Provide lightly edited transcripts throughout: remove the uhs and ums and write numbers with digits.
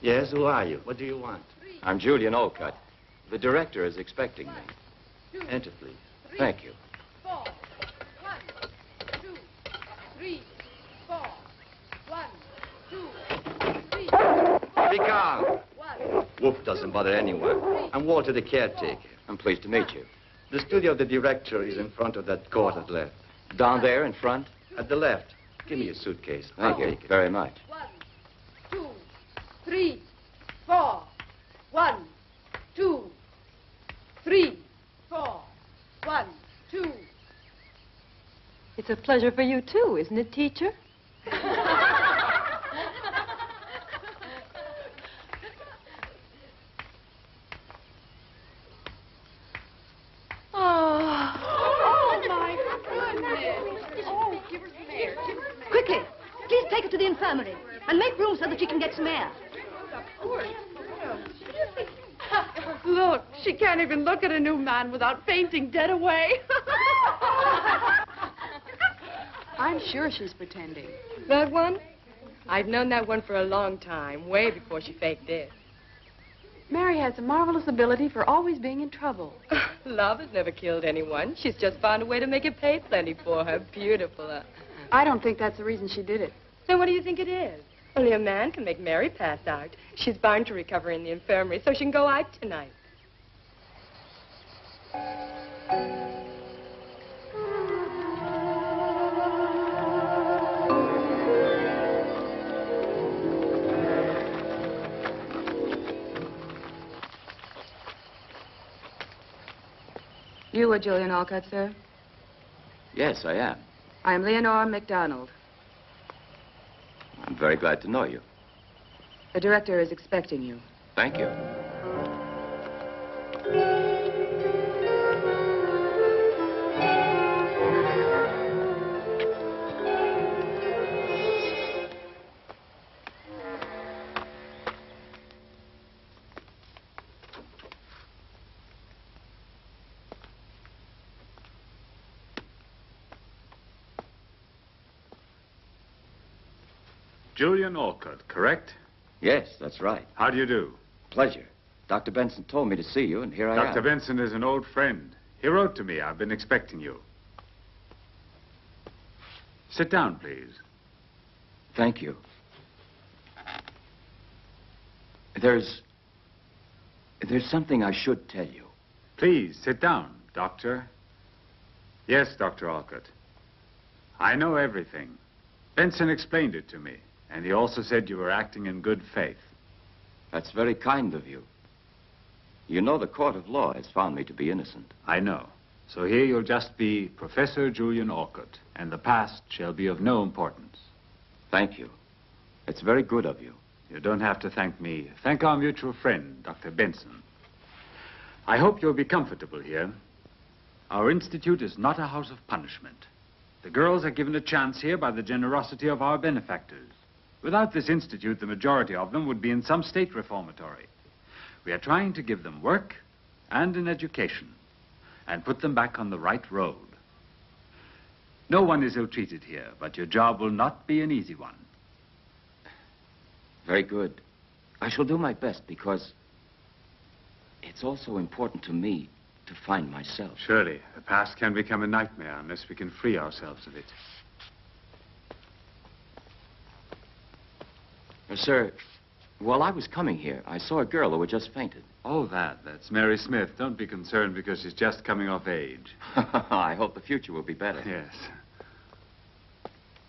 Yes, who are you? What do you want? I'm Julian Olcott. The director is expecting me. Enter, please. Thank you. 4. 1, 2, 3, 4. 1, 2, 3, 4. Be calm. 1. Wolf doesn't bother anyone. I'm Walter, the caretaker. I'm pleased to meet you. The studio of the director is in front of that court at the left. Down there in front? At the left. Give me your suitcase. Thank I'll you take it. very much. 1, 2, 3, 4. 1, 2, 3, 4. 1, 2. It's a pleasure for you, too, isn't it, teacher? Quickly, please take her to the infirmary and make room so that she can get some air. Look, she can't even look at a new man without fainting dead away. I'm sure she's pretending. That one? I've known that one for a long time, way before she faked it. Mary has a marvelous ability for always being in trouble. Love has never killed anyone. She's just found a way to make it pay plenty for her. Beautiful. I don't think that's the reason she did it. Then what do you think it is? Only a man can make Mary pass out. She's bound to recover in the infirmary so she can go out tonight. You are Julian Olcott, sir? Yes, I am. I'm Leonore MacDonald. I'm very glad to know you. The director is expecting you. Thank you. Julian Olcott, correct? Yes, that's right. How do you do? Pleasure. Dr. Benson told me to see you, and here I am. Dr. Benson is an old friend. He wrote to me. I've been expecting you. Sit down, please. Thank you. There's something I should tell you. Please, sit down, Doctor. Yes, Dr. Olcott. I know everything. Benson explained it to me, and he also said you were acting in good faith. That's very kind of you. You know the court of law has found me to be innocent. I know. So here you'll just be Professor Julian Olcott, and the past shall be of no importance. Thank you. It's very good of you. You don't have to thank me. Thank our mutual friend, Dr. Benson. I hope you'll be comfortable here. Our institute is not a house of punishment. The girls are given a chance here by the generosity of our benefactors. Without this institute, the majority of them would be in some state reformatory. We are trying to give them work and an education and put them back on the right road. No one is ill-treated here, but your job will not be an easy one. Very good. I shall do my best because it's also important to me to find myself. Surely, the past can become a nightmare unless we can free ourselves of it. Sir, while I was coming here, I saw a girl who had just fainted. Oh, that's Mary Smith. Don't be concerned because she's just coming of age. I hope the future will be better. Yes.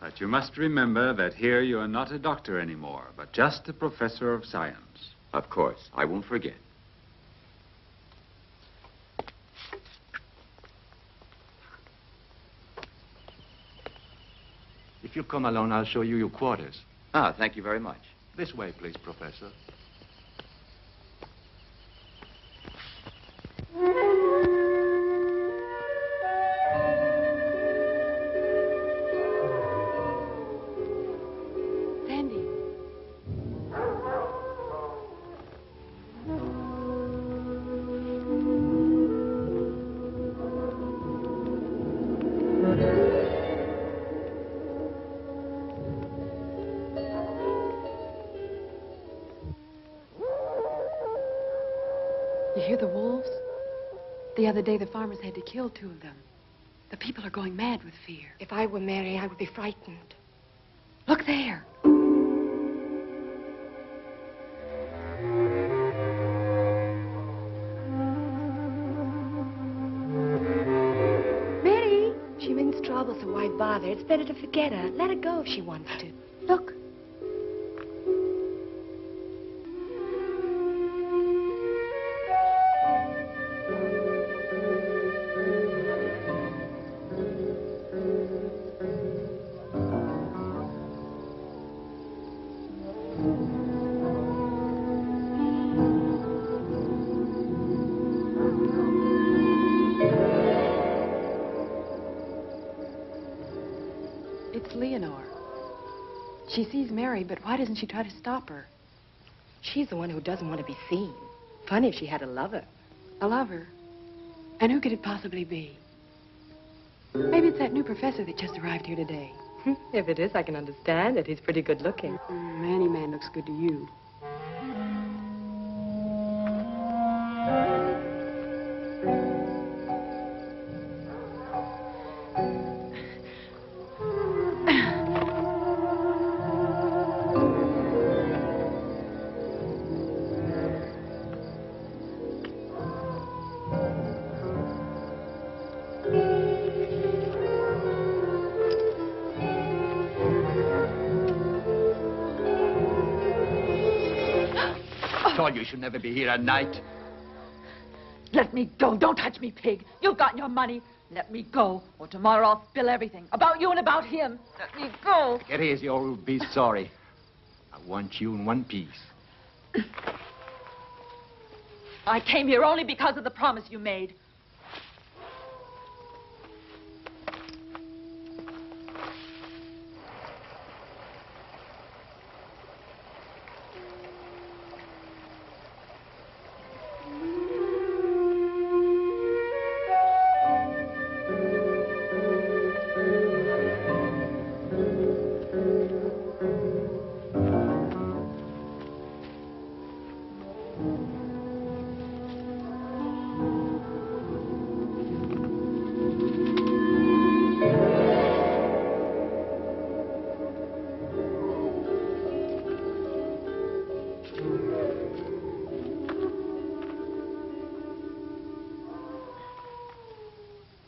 But you must remember that here you are not a doctor anymore, but just a professor of science. Of course. I won't forget. If you come along, I'll show you your quarters. Ah, thank you very much. This way, please, Professor. Sandy. You hear the wolves? The other day, the farmers had to kill 2 of them. The people are going mad with fear. If I were Mary, I would be frightened. Look there. Mary! She means trouble, so why bother? It's better to forget her. Let her go if she wants to. Look. It's Leonore. She sees Mary, but why doesn't she try to stop her? She's the one who doesn't want to be seen. Funny if she had a lover. A lover? And who could it possibly be? Maybe it's that new professor that just arrived here today. If it is, I can understand it. He's pretty good looking. Any man looks good to you. You should never be here at night. Let me go. Don't touch me, pig. You've got your money. Let me go, or tomorrow I'll spill everything. About you and about him. Let me go. Get easy or you'll be sorry. I want you in one piece. I came here only because of the promise you made.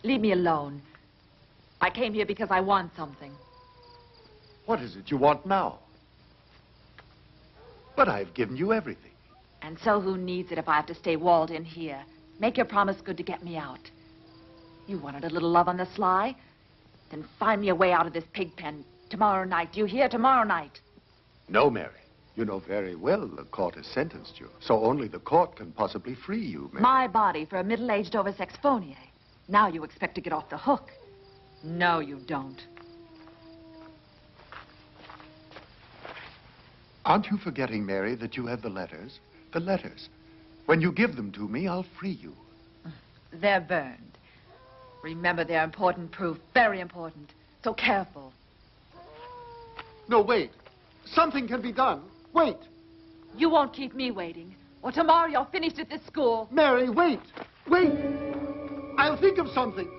Leave me alone. I came here because I want something. What is it you want now? But I've given you everything. And so who needs it if I have to stay walled in here? Make your promise good to get me out. You wanted a little love on the sly? Then find me a way out of this pig pen tomorrow night. Do you hear? Tomorrow night. No, Mary. You know very well the court has sentenced you, so only the court can possibly free you, Mary. My body for a middle-aged oversex phonier. Now you expect to get off the hook. No, you don't. Aren't you forgetting, Mary, that you have the letters? The letters. When you give them to me, I'll free you. They're burned. Remember, they're important proof. Very important. So careful. No, wait. Something can be done. Wait. You won't keep me waiting. Or tomorrow you're finished at this school. Mary, wait. Wait. I'll think of something.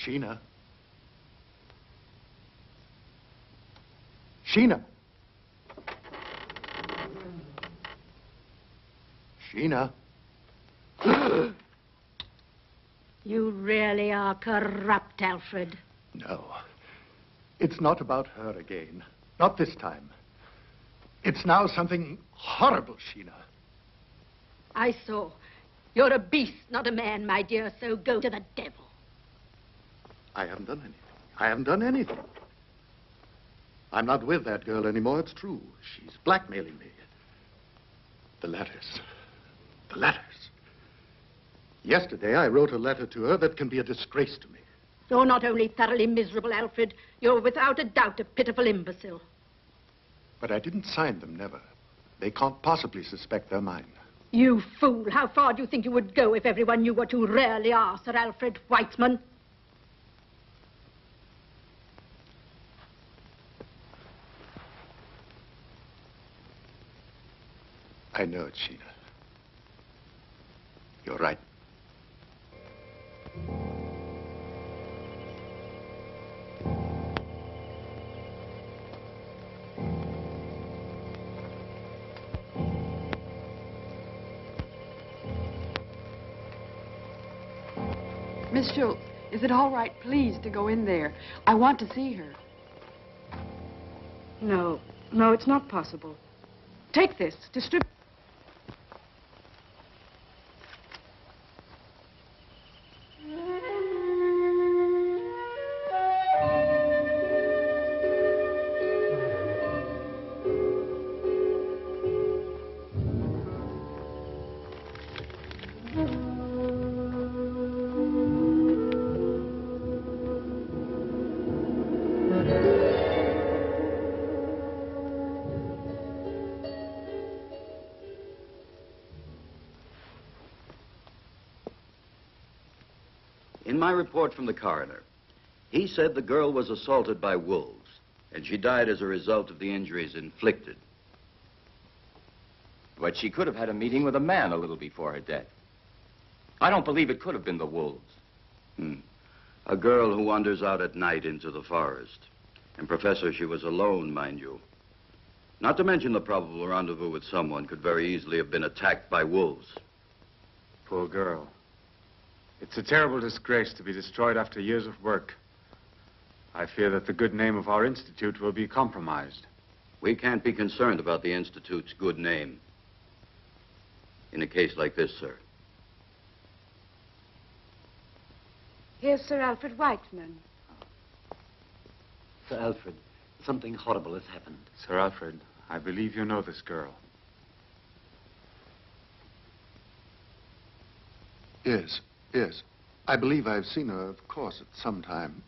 Sheena. Sheena. Sheena. You really are corrupt, Alfred. No. It's not about her again. Not this time. It's now something horrible, Sheena. I saw. You're a beast, not a man, my dear, so go to the devil. I haven't done anything. I haven't done anything. I'm not with that girl anymore, it's true. She's blackmailing me. The letters. The letters. Yesterday, I wrote a letter to her that can be a disgrace to me. You're not only thoroughly miserable, Alfred, you're without a doubt a pitiful imbecile. But I didn't sign them, never. They can't possibly suspect they're mine. You fool! How far do you think you would go if everyone knew what you really are, Sir Alfred Whiteman? I know it, Sheena. You're right. Miss Schultz, is it all right, please, to go in there? I want to see her. No, it's not possible. Take this, distribute. In my report from the coroner, he said the girl was assaulted by wolves, and she died as a result of the injuries inflicted. But she could have had a meeting with a man a little before her death. I don't believe it could have been the wolves. A girl who wanders out at night into the forest. And, Professor, she was alone, mind you. Not to mention the probable rendezvous with someone could very easily have been attacked by wolves. Poor girl. It's a terrible disgrace to be destroyed after years of work. I fear that the good name of our institute will be compromised. We can't be concerned about the Institute's good name in a case like this, sir. Here's Sir Alfred Whiteman. Sir Alfred, something horrible has happened. Sir Alfred, I believe you know this girl. Yes. Yes. I believe I've seen her, of course, at some time.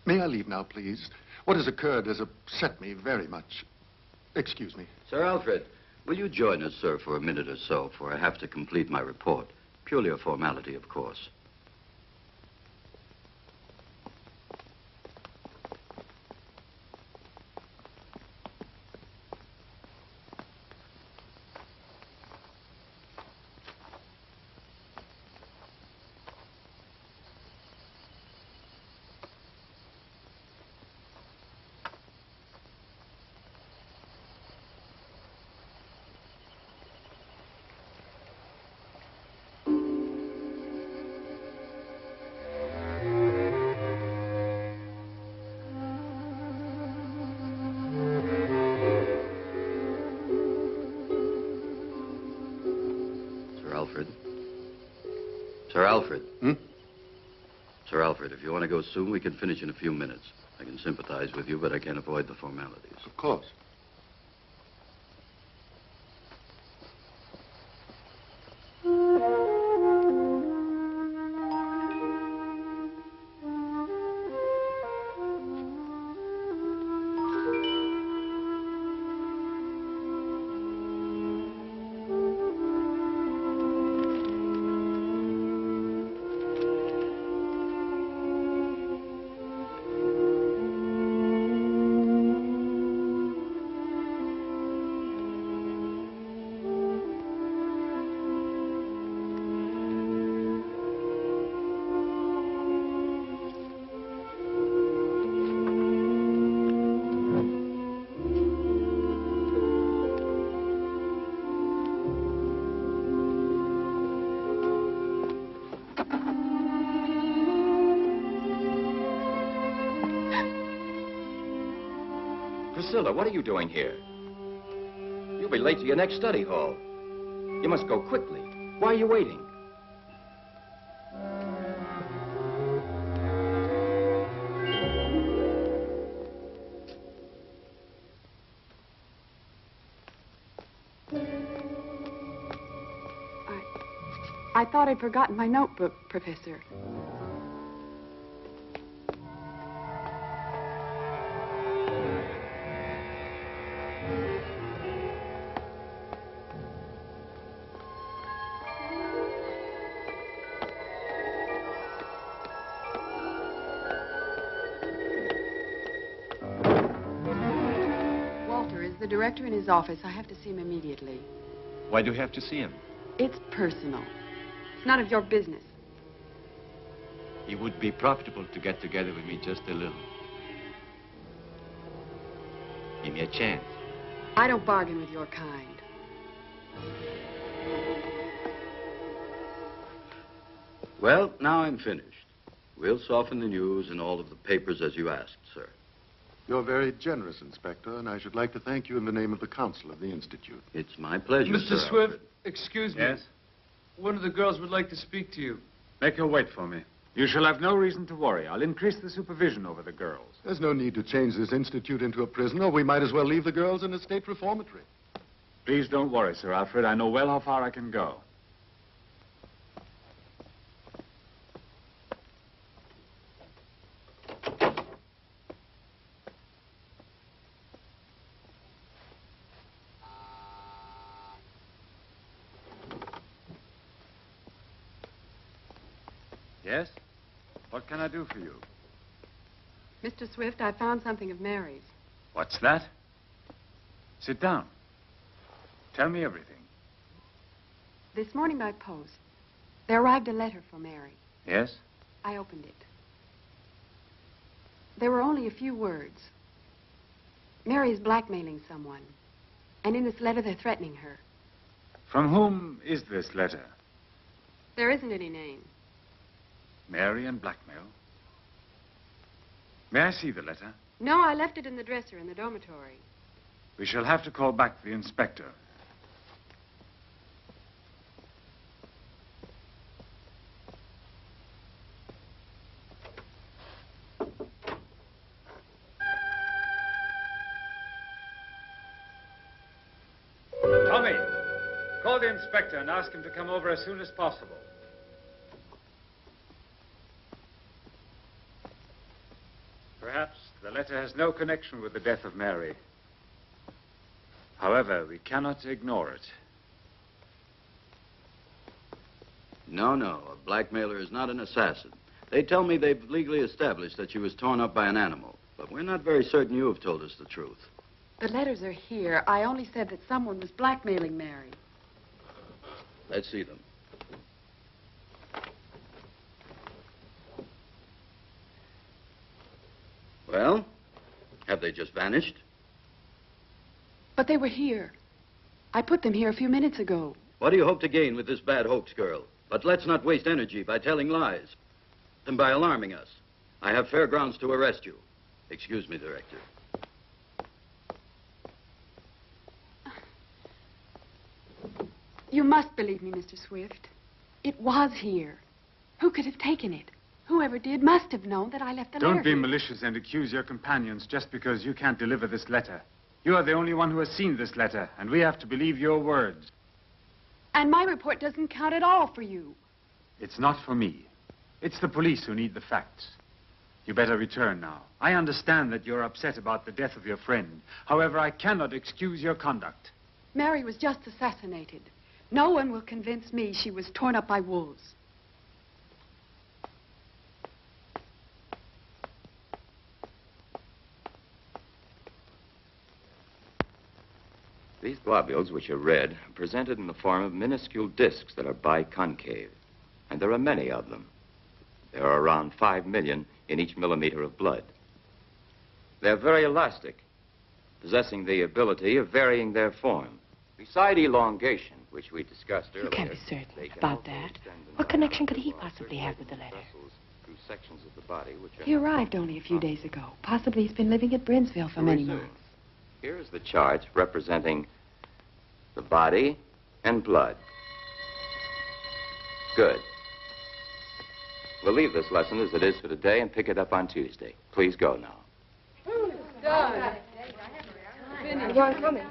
May I leave now, please? What has occurred has upset me very much. Excuse me. Sir Alfred, will you join us, sir, for a minute or so, for I have to complete my report. Purely a formality, of course. Sir Alfred. Sir Alfred, if you want to go soon, we can finish in a few minutes. I can sympathize with you, but I can't avoid the formalities. Of course. Priscilla, what are you doing here? You'll be late to your next study hall. You must go quickly. Why are you waiting? I thought I'd forgotten my notebook, Professor. Walter is the director in his office. I have to see him immediately. Why do you have to see him? It's personal. It's none of your business. It would be profitable to get together with me just a little. Give me a chance. I don't bargain with your kind. Well, now I'm finished. We'll soften the news in all of the papers as you asked, sir. You're very generous, Inspector, and I should like to thank you in the name of the Council of the Institute. It's my pleasure, Mr. Sir Swift, Alfred. excuse me. Yes? One of the girls would like to speak to you. Make her wait for me. You shall have no reason to worry. I'll increase the supervision over the girls. There's no need to change this institute into a prison, or we might as well leave the girls in a state reformatory. Please don't worry, Sir Alfred. I know well how far I can go. Yes? What can I do for you? Mr. Swift, I found something of Mary's. What's that? Sit down. Tell me everything. This morning by post, there arrived a letter for Mary. Yes? I opened it. There were only a few words. Mary is blackmailing someone. And in this letter, they're threatening her. From whom is this letter? There isn't any name. Mary and blackmail. May I see the letter? No, I left it in the dresser in the dormitory. We shall have to call back the inspector. Tommy, call the inspector and ask him to come over as soon as possible. Perhaps the letter has no connection with the death of Mary. However, we cannot ignore it. No, a blackmailer is not an assassin. They tell me they've legally established that she was torn up by an animal, but we're not very certain you have told us the truth. The letters are here. I only said that someone was blackmailing Mary. Let's see them. Well, have they just vanished? But they were here. I put them here a few minutes ago. What do you hope to gain with this bad hoax, girl? But let's not waste energy by telling lies and by alarming us. I have fair grounds to arrest you. Excuse me, Director. You must believe me, Mr. Swift. It was here. Who could have taken it? Whoever did must have known that I left the letter. Don't be here. malicious and accuse your companions just because you can't deliver this letter. You are the only one who has seen this letter, and we have to believe your words. And my report doesn't count at all for you. It's not for me. It's the police who need the facts. You better return now. I understand that you're upset about the death of your friend. However, I cannot excuse your conduct. Mary was just assassinated. No one will convince me she was torn up by wolves. These globules, which are red, are presented in the form of minuscule discs that are biconcave. And there are many of them. There are around 5 million in each millimeter of blood. They're very elastic, possessing the ability of varying their form. Beside elongation, which we discussed earlier... You can't be certain about that. What connection could he possibly have with the letter? Through sections of the body which are... He arrived only a few days ago. Possibly he's been living at Brinsville for many months. Here's the charts representing the body and blood. Good. We'll leave this lesson as it is for today and pick it up on Tuesday. Please go now. Done. You aren't coming?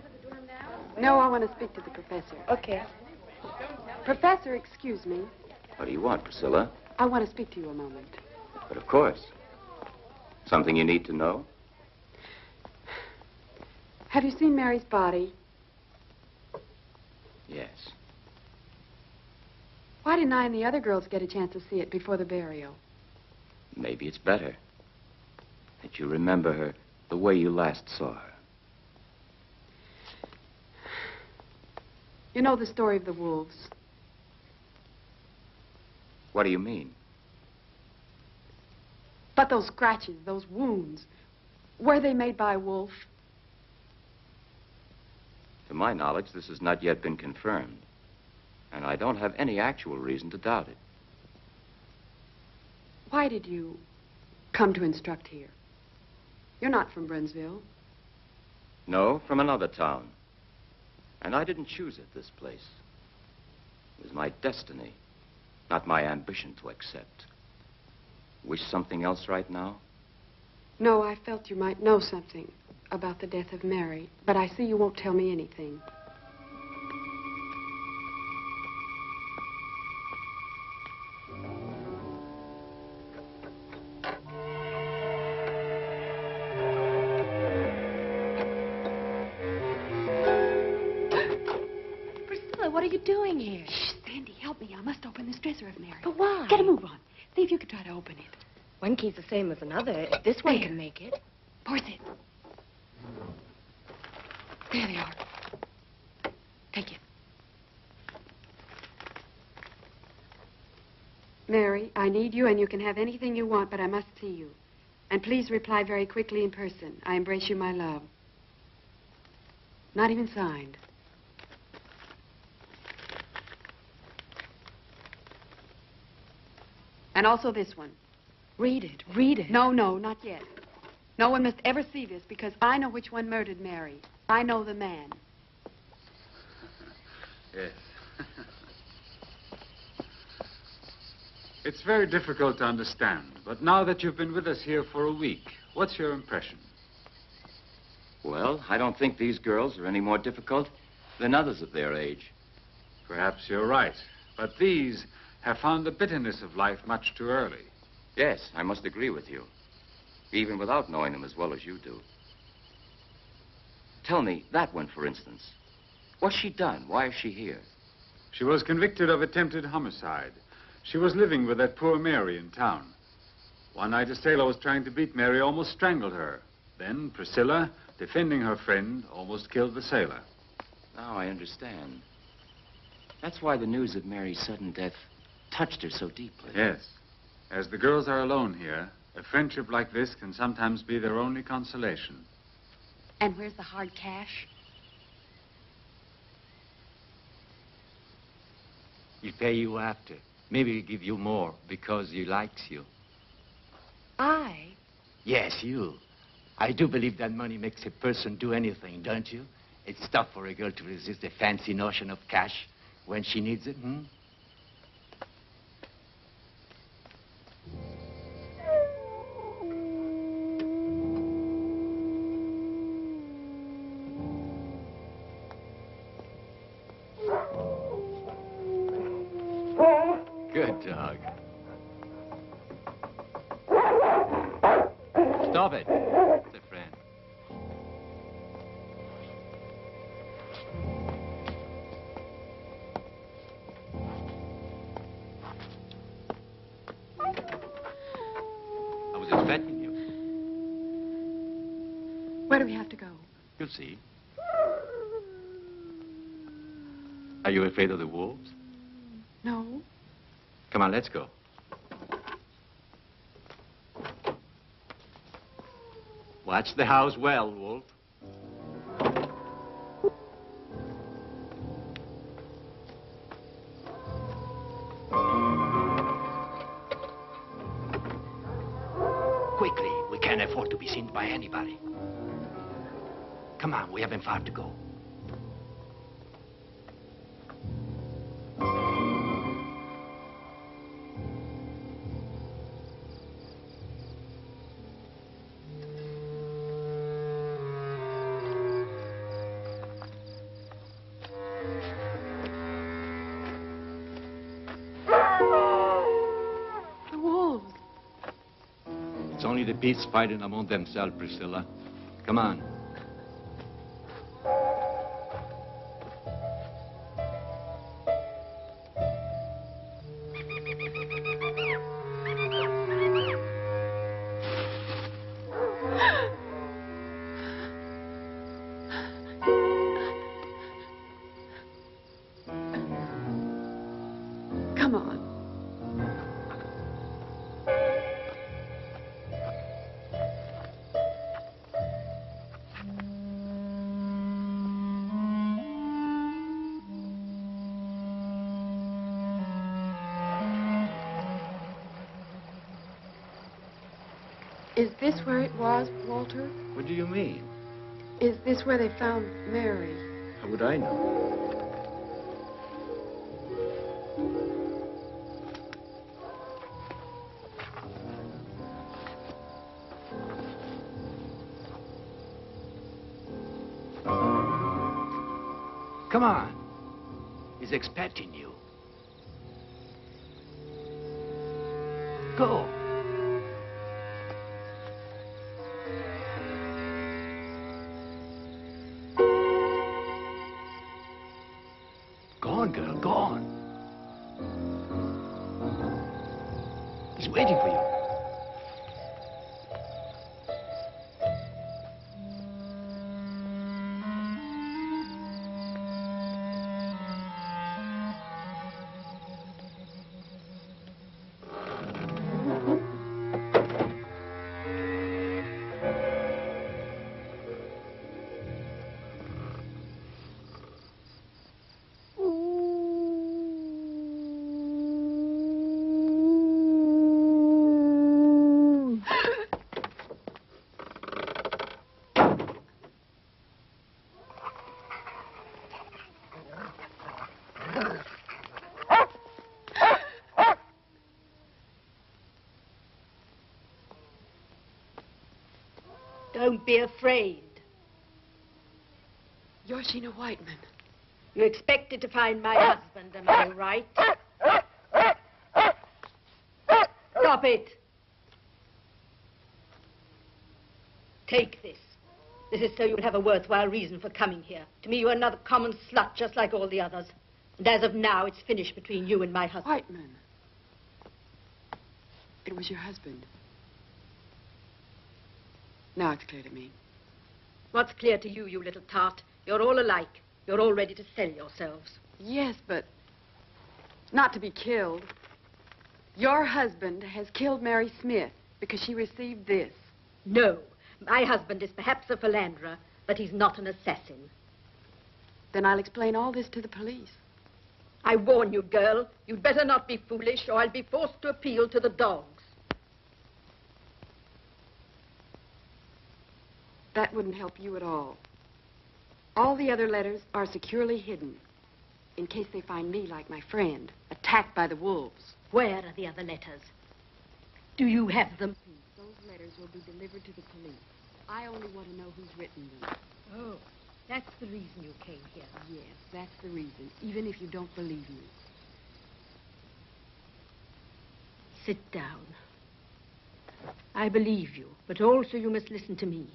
No, I want to speak to the professor. Okay. Professor, excuse me. What do you want, Priscilla? I want to speak to you a moment. But of course. Something you need to know? Have you seen Mary's body? Yes. Why didn't I and the other girls get a chance to see it before the burial? Maybe it's better that you remember her the way you last saw her. You know the story of the wolves. What do you mean? But those scratches, those wounds, were they made by a wolf? To my knowledge, this has not yet been confirmed. And I don't have any actual reason to doubt it. Why did you come to instruct here? You're not from Brinsville. No, from another town. And I didn't choose it, this place. It was my destiny, not my ambition to accept. Wish something else right now? No, I felt you might know something about the death of Mary, but I see you won't tell me anything. Priscilla, what are you doing here? Shh, Sandy, help me. I must open this dresser of Mary. But why? Get a move on. See if you can try to open it. One key's the same as another. If this one There. can make it. Force it. There they are. Take it. Mary, I need you, and you can have anything you want, but I must see you. And please reply very quickly in person. I embrace you, my love. Not even signed. And also this one. Read it. Read it. No, no, not yet. No one must ever see this because I know which one murdered Mary. I know the man. Yes. It's very difficult to understand, but now that you've been with us here for a week, what's your impression? Well, I don't think these girls are any more difficult than others of their age. Perhaps you're right, but these have found the bitterness of life much too early. Yes, I must agree with you, even without knowing them as well as you do. Tell me, that one, for instance. What's she done? Why is she here? She was convicted of attempted homicide. She was living with that poor Mary in town. One night, a sailor was trying to beat Mary, almost strangled her. Then Priscilla, defending her friend, almost killed the sailor. Now I understand. That's why the news of Mary's sudden death touched her so deeply. Yes. As the girls are alone here, a friendship like this can sometimes be their only consolation. And where's the hard cash? He'll pay you after. Maybe he'll give you more because he likes you. I? Yes, you. I do believe that money makes a person do anything, don't you? It's tough for a girl to resist the fancy notion of cash when she needs it, hmm? Good dog. Stop it. It's a friend. I was expecting you. Where do we have to go? You'll see. Are you afraid of the wolves? No. Come on, let's go. Watch the house well, Wolf. Quickly, we can't afford to be seen by anybody. Come on, we haven't far to go. It's only the beasts fighting among themselves, Priscilla. Come on. Come on. Is this where it was, Walter? What do you mean? Is this where they found Mary? How would I know? Come on. He's expecting you. Go. Go on, girl, go on. He's waiting for you. Don't be afraid. You're Sheena Whiteman. You expected to find my husband, am I right? Stop it. Take this. This is so you would have a worthwhile reason for coming here. To me, you're another common slut, just like all the others. And as of now, it's finished between you and my husband. Whiteman. It was your husband. Now it's clear to me. What's clear to you, you little tart? You're all alike. You're all ready to sell yourselves. Yes, but not to be killed. Your husband has killed Mary Smith because she received this. No. My husband is perhaps a philanderer, but he's not an assassin. Then I'll explain all this to the police. I warn you, girl, you'd better not be foolish, or I'll be forced to appeal to the dogs. That wouldn't help you at all. All the other letters are securely hidden, in case they find me like my friend, attacked by the wolves. Where are the other letters? Do you have them? Those letters will be delivered to the police. I only want to know who's written them. Oh, that's the reason you came here. Yes, that's the reason, even if you don't believe me. Sit down. I believe you, but also you must listen to me.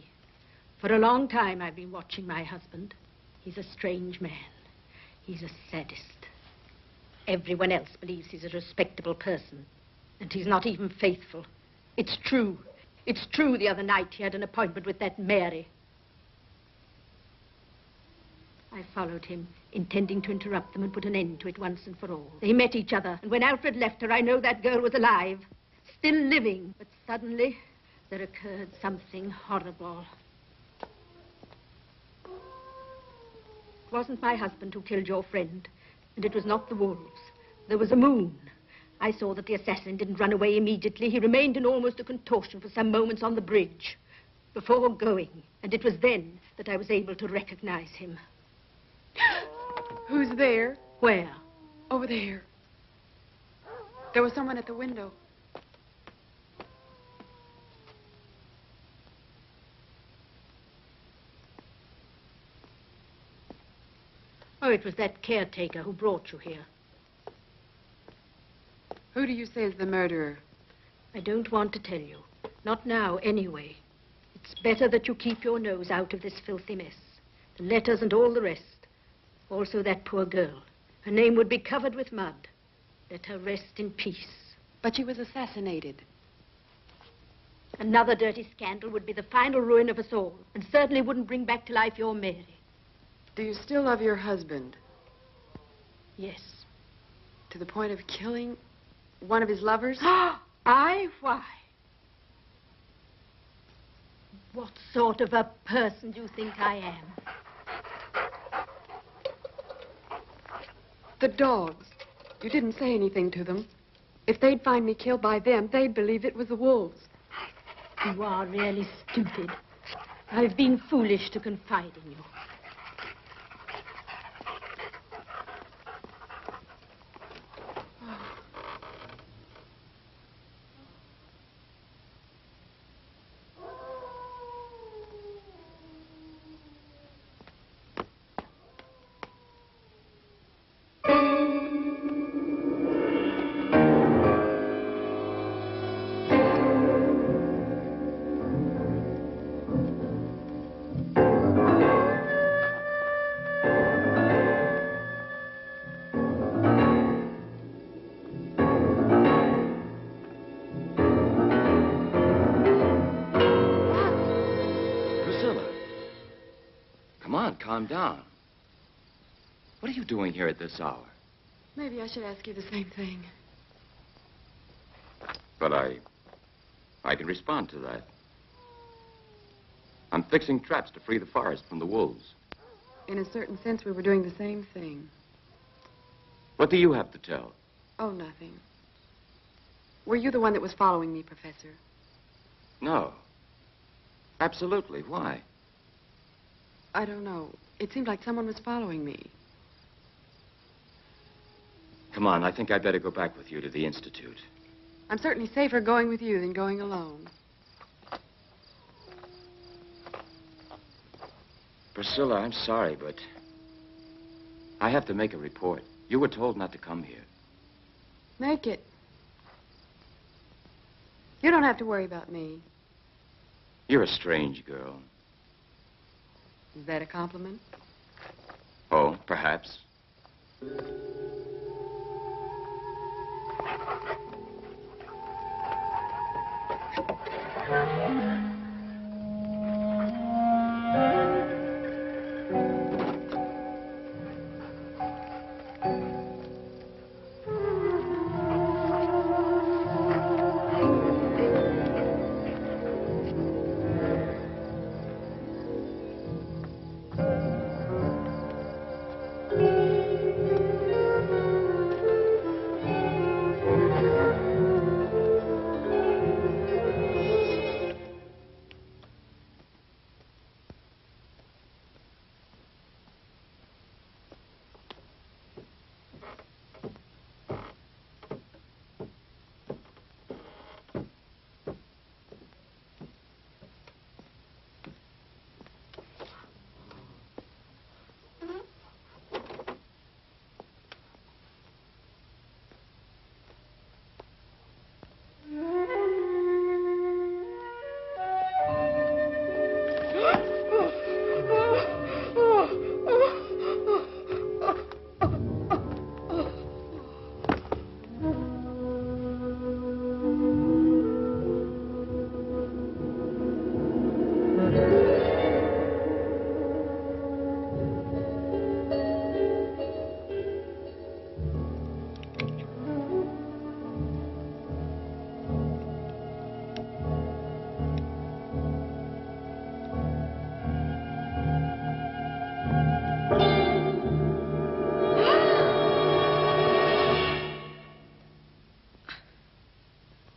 For a long time, I've been watching my husband. He's a strange man. He's a sadist. Everyone else believes he's a respectable person, and he's not even faithful. It's true. It's true the other night he had an appointment with that Mary. I followed him, intending to interrupt them and put an end to it once and for all. They met each other, and when Alfred left her, I know that girl was alive, still living. But suddenly, there occurred something horrible. It wasn't my husband who killed your friend, and it was not the wolves. There was a moon. I saw that the assassin didn't run away immediately. He remained in almost a contortion for some moments on the bridge before going, and it was then that I was able to recognize him. Who's there? Where? Over there. There was someone at the window. Oh, it was that caretaker who brought you here. Who do you say is the murderer? I don't want to tell you. Not now, anyway. It's better that you keep your nose out of this filthy mess. The letters and all the rest. Also that poor girl. Her name would be covered with mud. Let her rest in peace. But she was assassinated. Another dirty scandal would be the final ruin of us all, and certainly wouldn't bring back to life your Mary. Do you still love your husband? Yes. To the point of killing one of his lovers? I? Why? What sort of a person do you think I am? The dogs. You didn't say anything to them. If they'd find me killed by them, they'd believe it was the wolves. You are really stupid. I've been foolish to confide in you. Calm down. What are you doing here at this hour? Maybe I should ask you the same thing. But I can respond to that. I'm fixing traps to free the forest from the wolves. In a certain sense, we were doing the same thing. What do you have to tell? Oh, nothing. Were you the one that was following me, Professor? No. Absolutely. Why? I don't know. It seemed like someone was following me. Come on, I think I'd better go back with you to the Institute. I'm certainly safer going with you than going alone. Priscilla, I'm sorry, but I have to make a report. You were told not to come here. Make it. You don't have to worry about me. You're a strange girl. Is that a compliment? Oh, perhaps.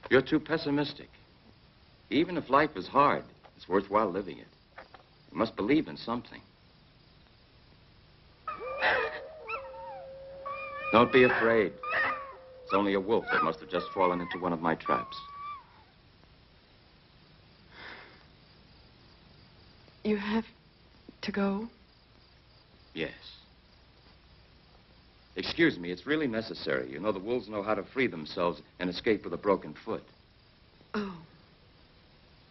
You're too pessimistic. Even if life is hard, it's worthwhile living it. You must believe in something. Don't be afraid. It's only a wolf that must have just fallen into one of my traps. You have to go? Yes. Excuse me, it's really necessary. You know, the wolves know how to free themselves and escape with a broken foot. Oh.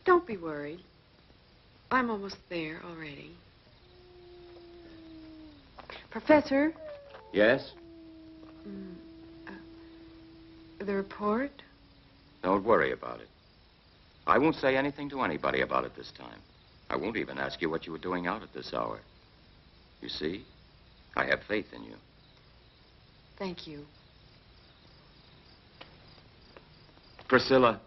Don't be worried. I'm almost there already. Professor? Yes? The report? Don't worry about it. I won't say anything to anybody about it this time. I won't even ask you what you were doing out at this hour. You see, I have faith in you. Thank you. Priscilla.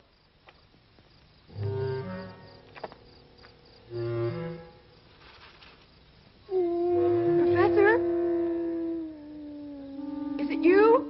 Professor? Is it you?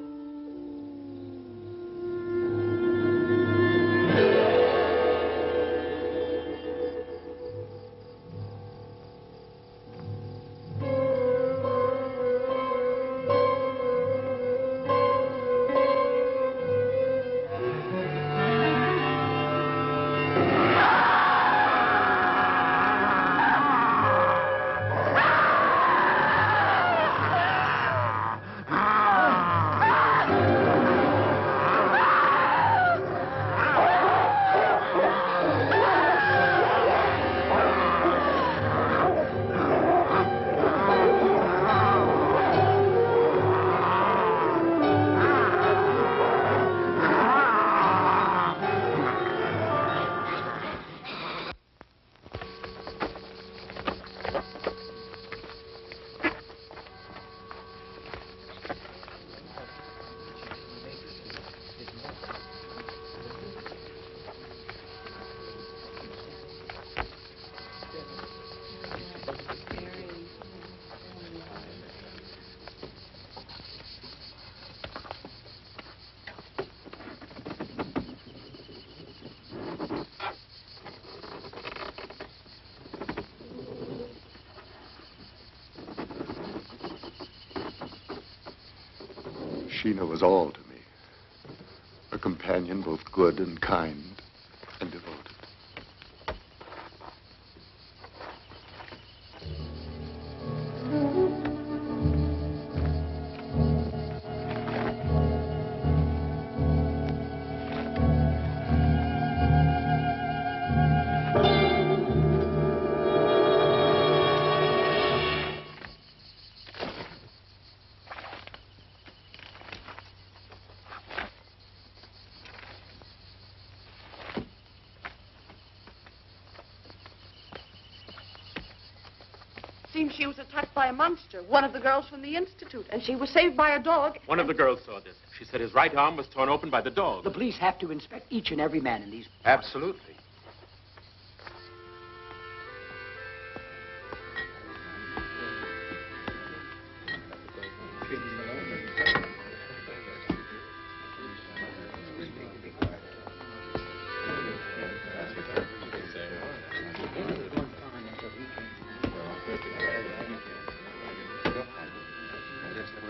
Sheena was all to me. A companion both good and kind and devoted. Seems she was attacked by a monster, one of the girls from the Institute, and she was saved by a dog. One of the girls saw this. She said his right arm was torn open by the dog. The police have to inspect each and every man in these... Absolutely.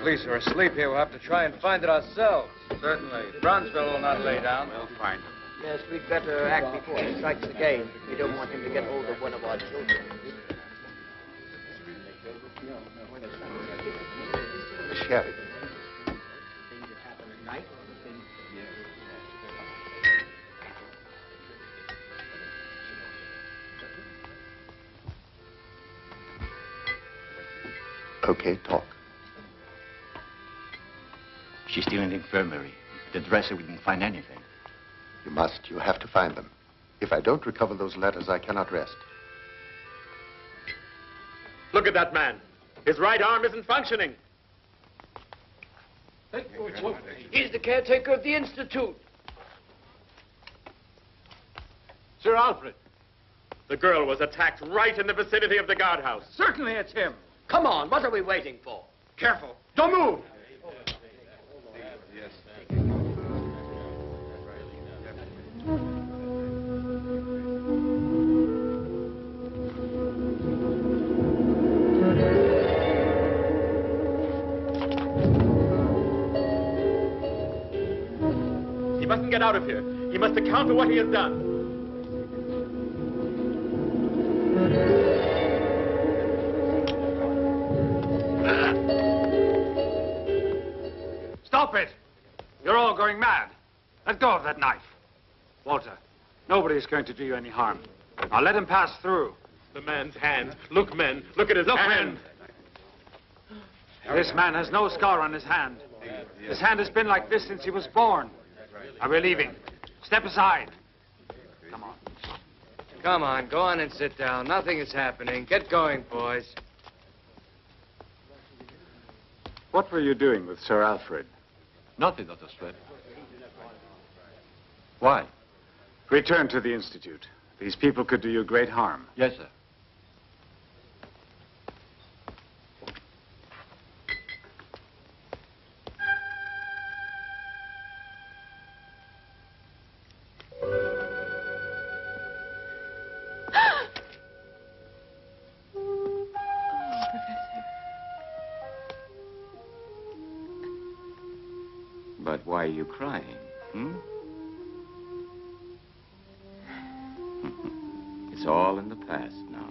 Police are asleep here. We'll have to try and find it ourselves. Certainly. Brownsville will not lay down. We'll find him. Yes, we'd better act before he strikes again. We don't want him to get hold of one of our children. The sheriff. Okay, talk. She's still in the infirmary. The dresser didn't find anything. You must. You have to find them. If I don't recover those letters, I cannot rest. Look at that man. His right arm isn't functioning. He's the caretaker of the Institute. Sir Alfred. The girl was attacked right in the vicinity of the guardhouse. Certainly it's him. Come on, what are we waiting for? Careful. Don't move. get out of here. He must account for what he has done. Stop it! You're all going mad. Let go of that knife. Walter, nobody's going to do you any harm. Now let him pass through. The man's hand. Look, men. Look at his hand. This man has no scar on his hand. His hand has been like this since he was born. Now we're leaving. Step aside. Come on. Come on, go on and sit down. Nothing is happening. Get going, boys. What were you doing with Sir Alfred? Nothing, Dr. Stratton. Why? Return to the Institute. These people could do you great harm. Yes, sir. But why are you crying, hmm? It's all in the past now.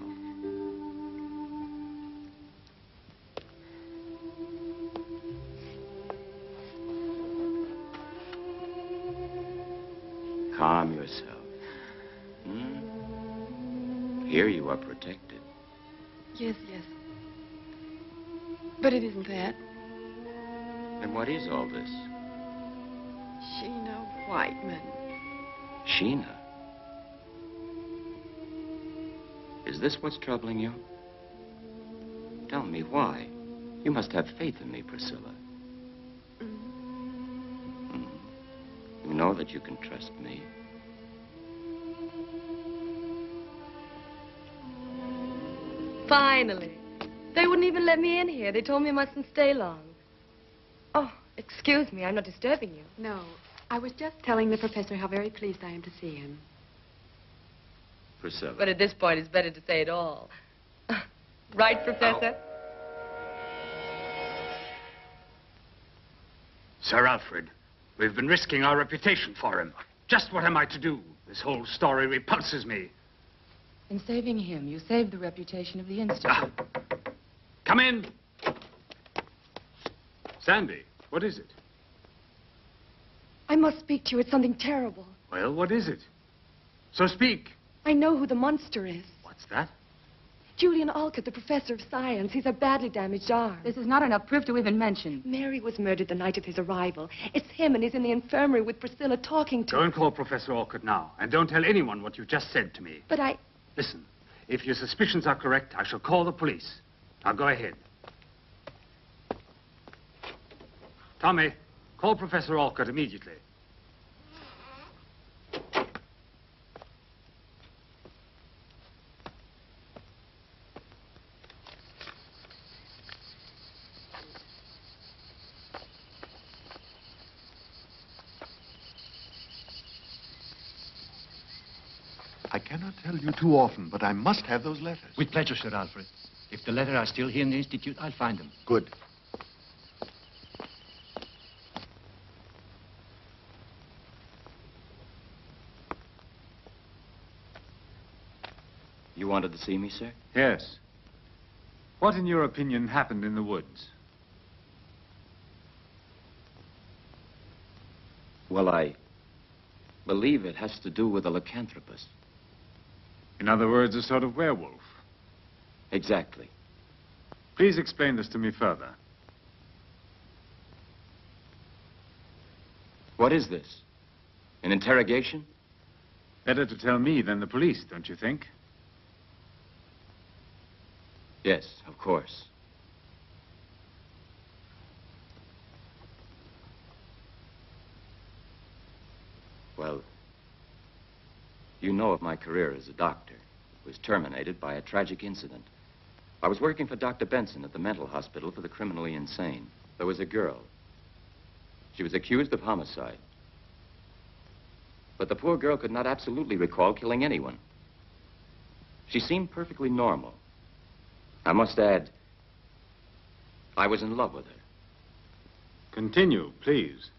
Calm yourself. Here you are protected. Yes, yes. But it isn't that. And what is all this? Whiteman. Sheena? Is this what's troubling you? Tell me why. You must have faith in me, Priscilla. You know that you can trust me. Finally. They wouldn't even let me in here. They told me I mustn't stay long. Oh, excuse me. I'm not disturbing you. No. I was just telling the professor how very pleased I am to see him. Priscilla. But at this point, it's better to say it all. Right, Professor? Sir Alfred, we've been risking our reputation for him. Just what am I to do? This whole story repulses me. In saving him, you saved the reputation of the Institute. Come in. Sandy, what is it? I must speak to you. It's something terrible. Well, what is it? So speak. I know who the monster is. What's that? Julian Olcott, the professor of science. He's a badly damaged arm. This is not enough proof to even mention. Mary was murdered the night of his arrival. It's him, and he's in the infirmary with Priscilla talking to Go and call Professor Olcott now, and don't tell anyone what you've just said to me. But I... Listen, if your suspicions are correct, I shall call the police. Now go ahead. Tommy, call Professor Olcott immediately. I cannot tell you too often, but I must have those letters. With pleasure, Sir Alfred. If the letters are still here in the Institute, I'll find them. Good. You wanted to see me, sir? Yes. What, in your opinion, happened in the woods? Well, I believe it has to do with a lycanthropist. In other words, a sort of werewolf. Exactly. Please explain this to me further. What is this? An interrogation? Better to tell me than the police, don't you think? Yes, of course. Well, you know of my career as a doctor. It was terminated by a tragic incident. I was working for Dr. Benson at the mental hospital for the criminally insane. There was a girl. She was accused of homicide. But the poor girl could not absolutely recall killing anyone. She seemed perfectly normal. I must add, I was in love with her. Continue, please.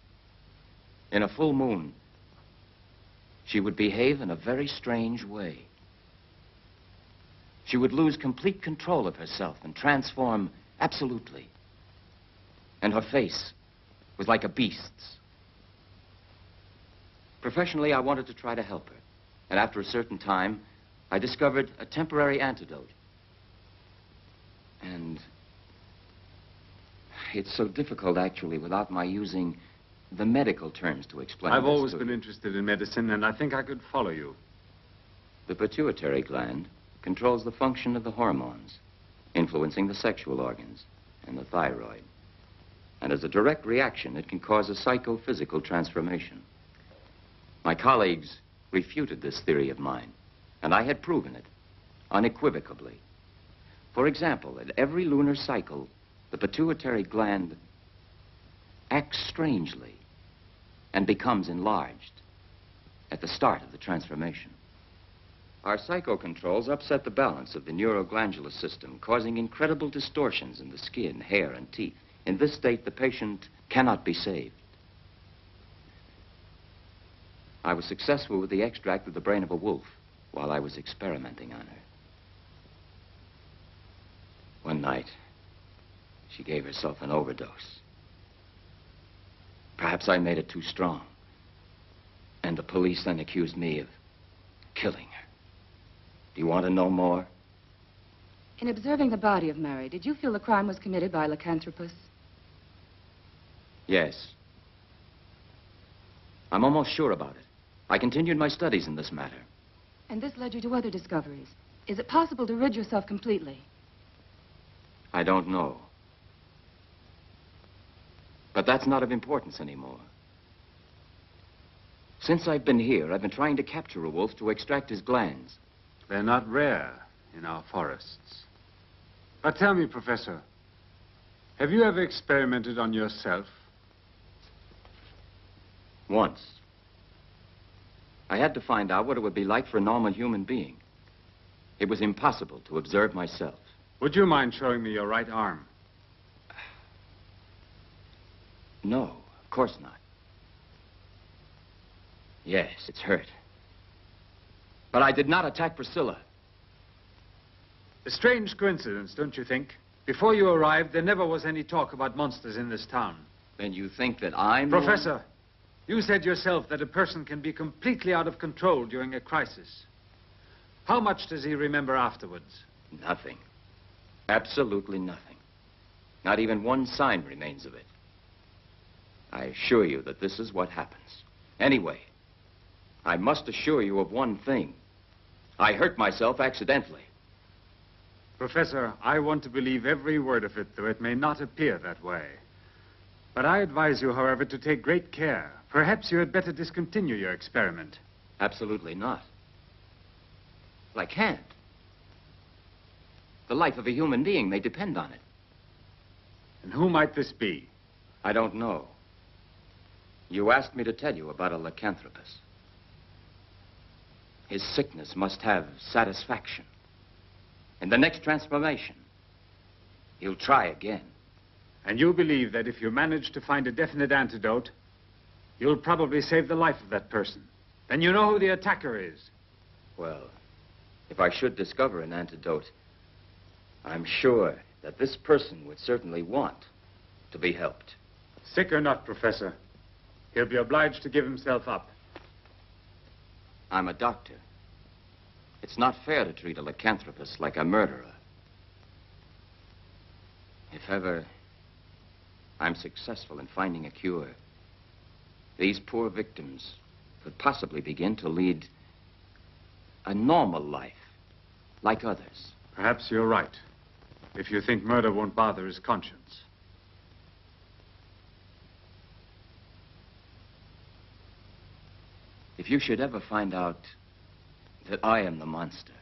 In a full moon, she would behave in a very strange way. She would lose complete control of herself and transform absolutely. And her face was like a beast's. Professionally, I wanted to try to help her. And after a certain time, I discovered a temporary antidote. And it's so difficult, actually, without my using the medical terms to explain. I've this always to been you. interested in medicine, and I think I could follow you. The pituitary gland controls the function of the hormones, influencing the sexual organs and the thyroid. And as a direct reaction, it can cause a psychophysical transformation. My colleagues refuted this theory of mine, and I had proven it unequivocally. For example, at every lunar cycle, the pituitary gland acts strangely and becomes enlarged at the start of the transformation. Our psychocontrols upset the balance of the neuroglandular system, causing incredible distortions in the skin, hair, and teeth. In this state, the patient cannot be saved. I was successful with the extract of the brain of a wolf while I was experimenting on her. One night, she gave herself an overdose. Perhaps I made it too strong. And the police then accused me of killing her. Do you want to know more? In observing the body of Mary, did you feel the crime was committed by a lycanthropus? Yes. I'm almost sure about it. I continued my studies in this matter. And this led you to other discoveries. Is it possible to rid yourself completely? I don't know. But that's not of importance anymore. Since I've been here, I've been trying to capture a wolf to extract his glands. They're not rare in our forests. But tell me, Professor, have you ever experimented on yourself? Once. I had to find out what it would be like for a normal human being. It was impossible to observe myself. Would you mind showing me your right arm? No, of course not. Yes, it's hurt. But I did not attack Priscilla. A strange coincidence, don't you think? Before you arrived, there never was any talk about monsters in this town. Then you think that I'm... Professor, you said yourself that a person can be completely out of control during a crisis. How much does he remember afterwards? Nothing. Absolutely nothing. Not even one sign remains of it. I assure you that this is what happens. Anyway, I must assure you of one thing. I hurt myself accidentally. Professor, I want to believe every word of it, though it may not appear that way. But I advise you, however, to take great care. Perhaps you had better discontinue your experiment. Absolutely not. Well, I can't. The life of a human being may depend on it. And who might this be? I don't know. You asked me to tell you about a lycanthropus. His sickness must have satisfaction. In the next transformation, he'll try again. And you believe that if you manage to find a definite antidote, you'll probably save the life of that person. Then you know who the attacker is. Well, if I should discover an antidote, I'm sure that this person would certainly want to be helped. Sick or not, Professor, he'll be obliged to give himself up. I'm a doctor. It's not fair to treat a lycanthropus like a murderer. If ever I'm successful in finding a cure, these poor victims could possibly begin to lead a normal life, like others. Perhaps you're right, if you think murder won't bother his conscience. If you should ever find out that I am the monster,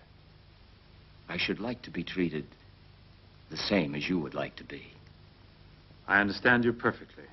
I should like to be treated the same as you would like to be. I understand you perfectly.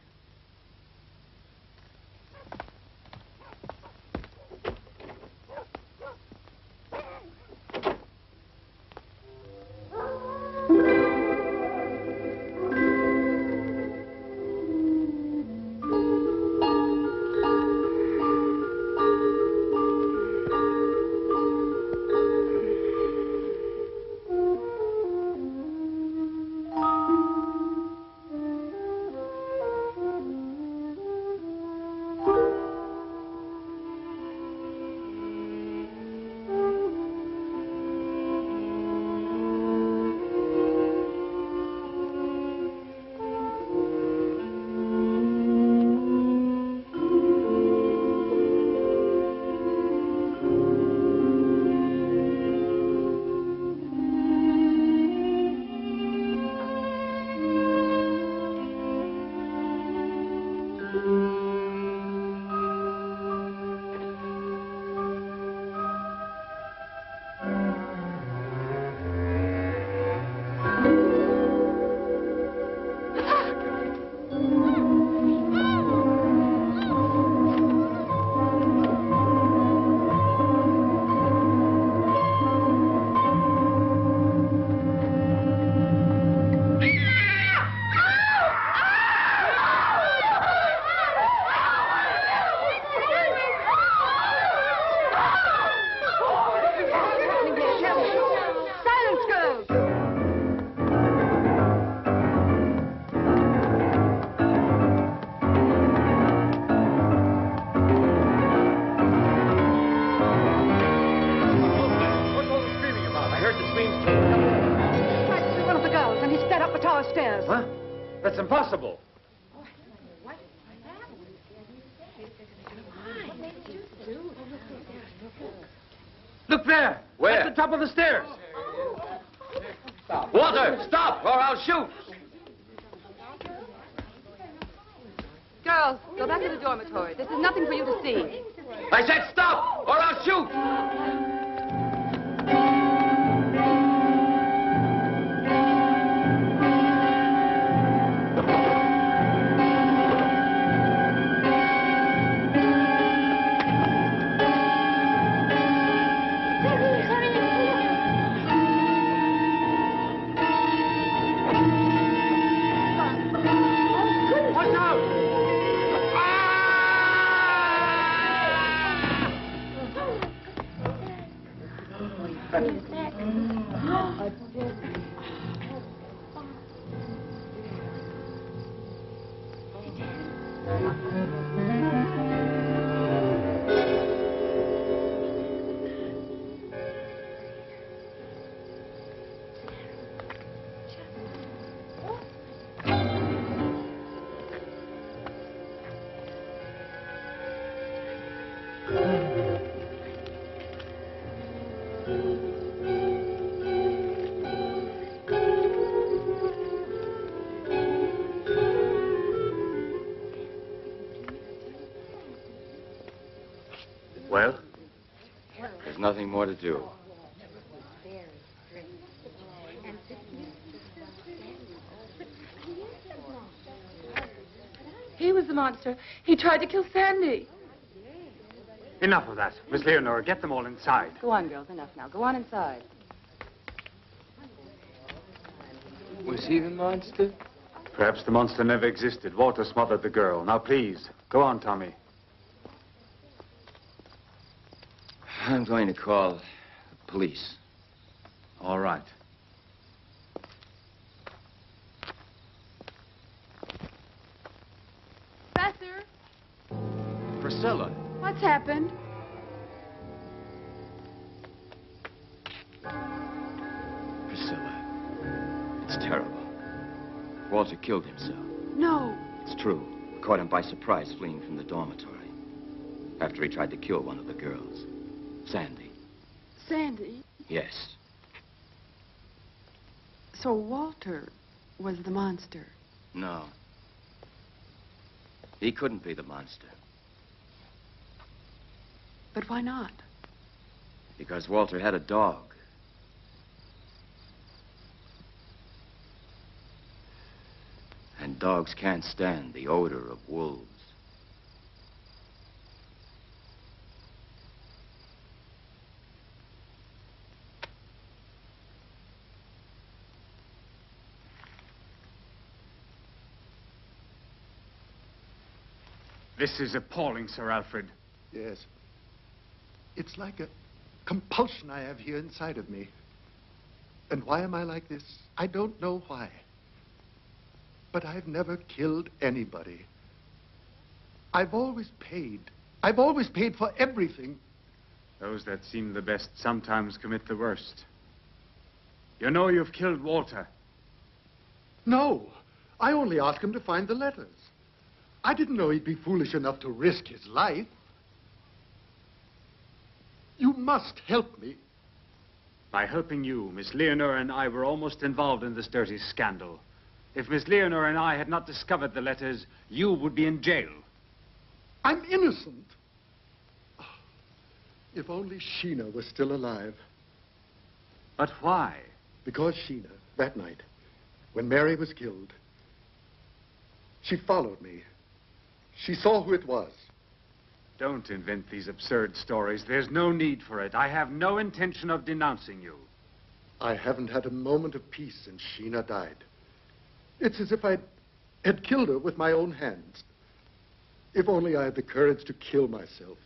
screams too. Tried to be one of the girls, and he sped up the tower stairs. Huh? That's impossible. Look there! Where? At the top of the stairs. Walter, stop, or I'll shoot. Girls, go back to the dormitory. This is nothing for you to see. I said stop, or I'll shoot. Well? There's nothing more to do. He was the monster. He tried to kill Sandy. Enough of that. Miss Leonora, get them all inside. Go on, girls. Enough now. Go on inside. Was he the monster? Perhaps the monster never existed. Walter smothered the girl. Now, please, go on, Tommy. I'm going to call the police. All right. Professor, Priscilla. what's happened? Priscilla. It's terrible. Walter killed himself. No. It's true. We caught him by surprise fleeing from the dormitory. After he tried to kill one of the girls. Sandy. Sandy? Yes. So Walter was the monster. No. He couldn't be the monster. But why not? Because Walter had a dog. And dogs can't stand the odor of wolves. This is appalling, Sir Alfred. Yes. It's like a compulsion I have here inside of me. And why am I like this? I don't know why. But I've never killed anybody. I've always paid. I've always paid for everything. Those that seem the best sometimes commit the worst. You know you've killed Walter. No. I only asked him to find the letters. I didn't know he'd be foolish enough to risk his life. You must help me. By helping you, Miss Leonora and I were almost involved in this dirty scandal. If Miss Leonora and I had not discovered the letters, you would be in jail. I'm innocent. Oh, if only Sheena was still alive. But why? Because Sheena, that night, when Mary was killed, she followed me. She saw who it was. Don't invent these absurd stories. There's no need for it. I have no intention of denouncing you. I haven't had a moment of peace since Sheena died. It's as if I had killed her with my own hands. If only I had the courage to kill myself.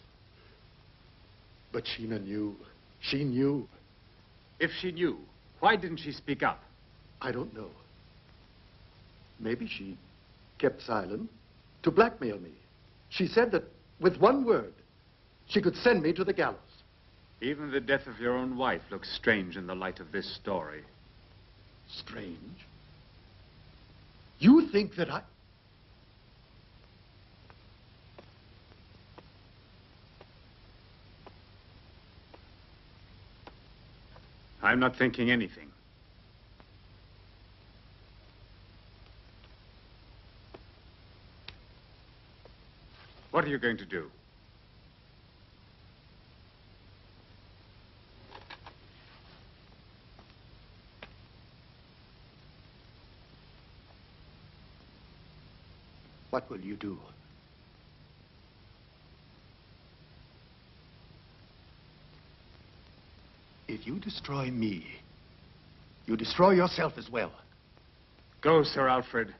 But Sheena knew. She knew. If she knew, why didn't she speak up? I don't know. Maybe she kept silent to blackmail me. She said that with one word, she could send me to the gallows. Even the death of your own wife looks strange in the light of this story. Strange? You think that I... I'm not thinking anything. What are you going to do? What will you do? If you destroy me, you destroy yourself as well. Go, Sir Alfred.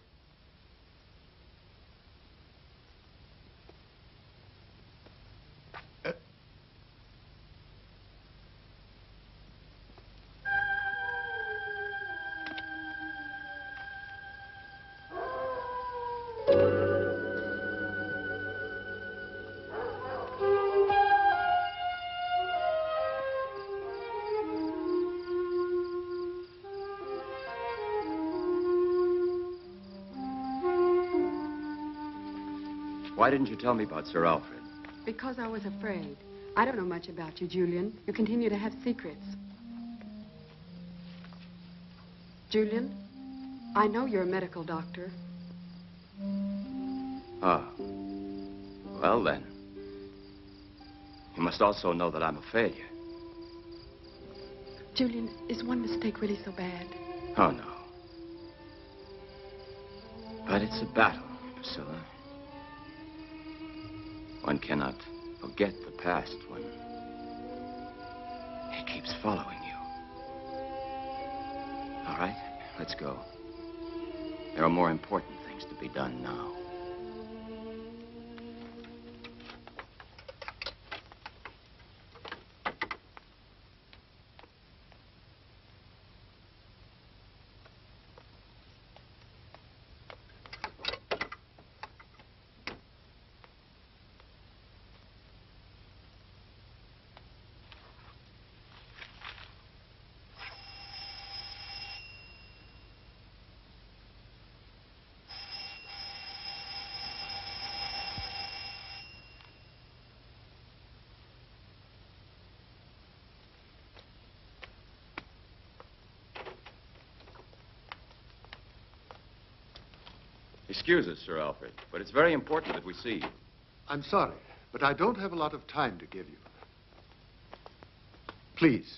Why didn't you tell me about Sir Alfred? Because I was afraid. I don't know much about you, Julian. You continue to have secrets. Julian, I know you're a medical doctor. Ah. Well, then. You must also know that I'm a failure. Julian, is one mistake really so bad? Oh, no. But it's a battle, Priscilla. One cannot forget the past when it keeps following you. All right, let's go. There are more important things to be done now. Excuse us, Sir Alfred, but it's very important that we see you. I'm sorry, but I don't have a lot of time to give you. Please.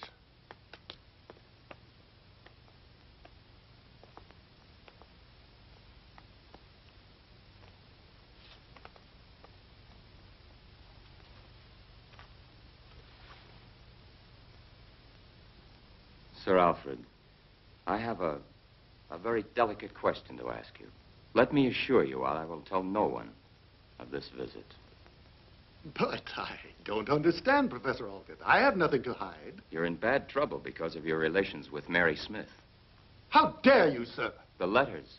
Sir Alfred, I have a very delicate question to ask you. Let me assure you, I will tell no one of this visit. But I don't understand, Professor Olcott. I have nothing to hide. You're in bad trouble because of your relations with Mary Smith. How dare you, sir? The letters.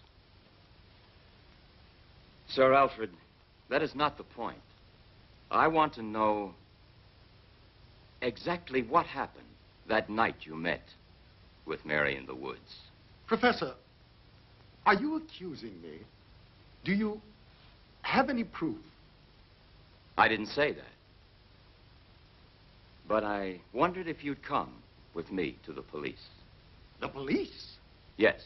Sir Alfred, that is not the point. I want to know exactly what happened that night you met with Mary in the woods. Professor, are you accusing me? Do you have any proof? I didn't say that. But I wondered if you'd come with me to the police. The police? Yes.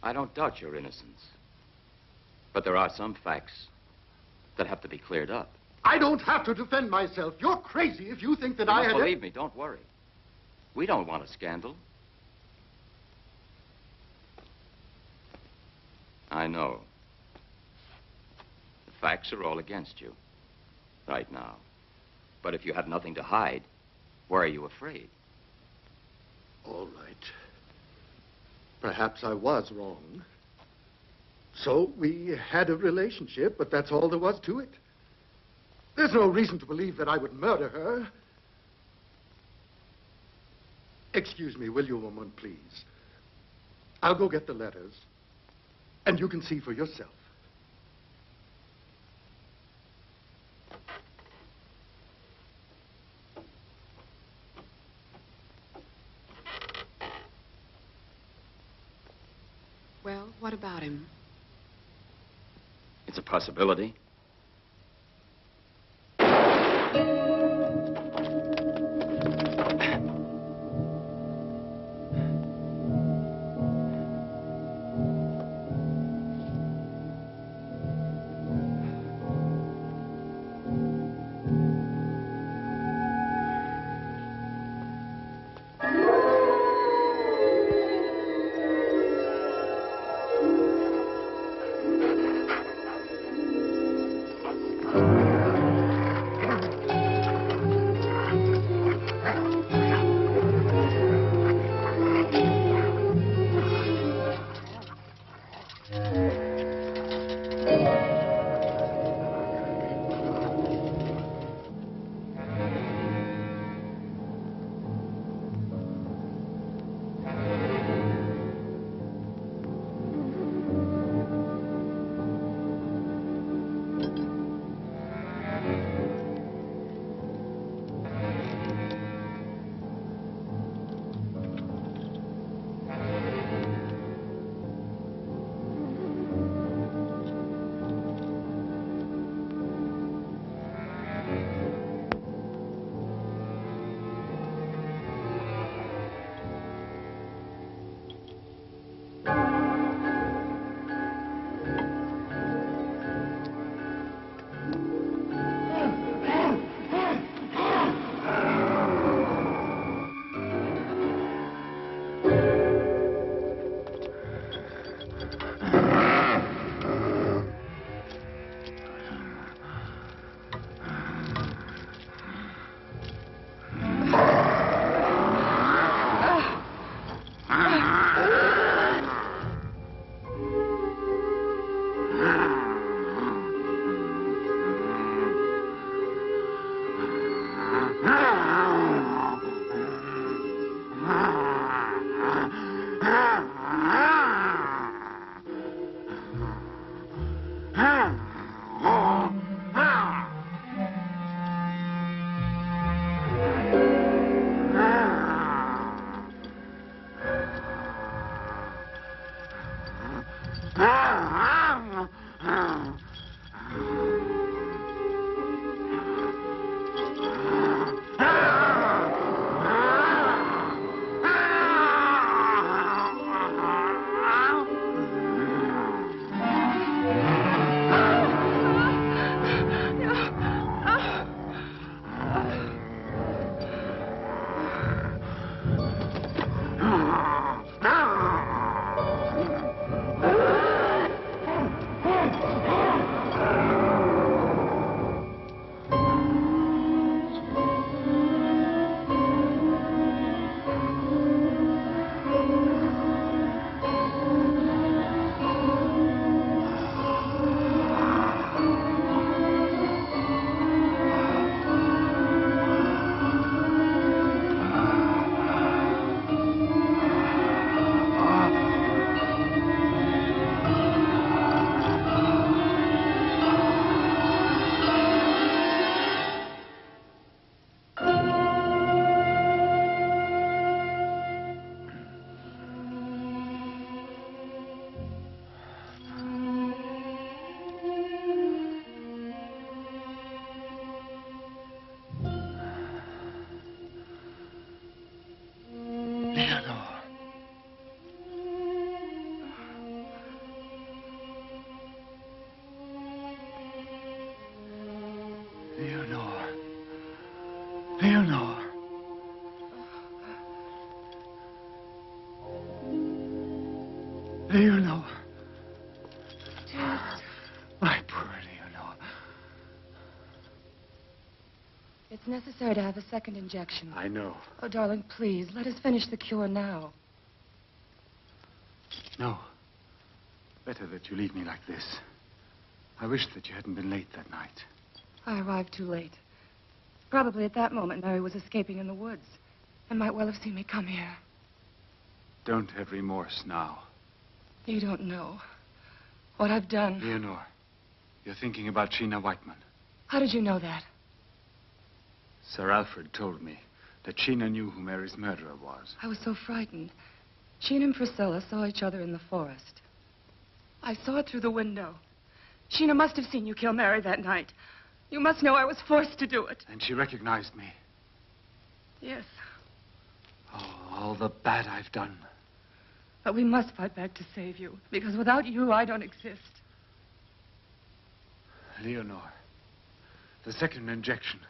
I don't doubt your innocence. But there are some facts that have to be cleared up. I don't have to defend myself. You're crazy if you think that I had... Believe me, don't worry. We don't want a scandal. I know. The facts are all against you right now. But if you have nothing to hide, why are you afraid? All right. Perhaps I was wrong. So we had a relationship, but that's all there was to it. There's no reason to believe that I would murder her. Excuse me, will you, woman, please? I'll go get the letters, and you can see for yourself. What about him? It's a possibility. Leonor. My poor Leonor. It's necessary to have a second injection. I know. Oh, darling, please, let us finish the cure now. No. Better that you leave me like this. I wish that you hadn't been late that night. I arrived too late. Probably at that moment, Mary was escaping in the woods and might well have seen me come here. Don't have remorse now. You don't know what I've done. Leonor, you're thinking about Sheena Whiteman. How did you know that? Sir Alfred told me that Sheena knew who Mary's murderer was. I was so frightened. She and Priscilla saw each other in the forest. I saw it through the window. Sheena must have seen you kill Mary that night. You must know I was forced to do it. And she recognized me. Yes. Oh, all the bad I've done. But we must fight back to save you, because without you, I don't exist. Leonore, the second injection.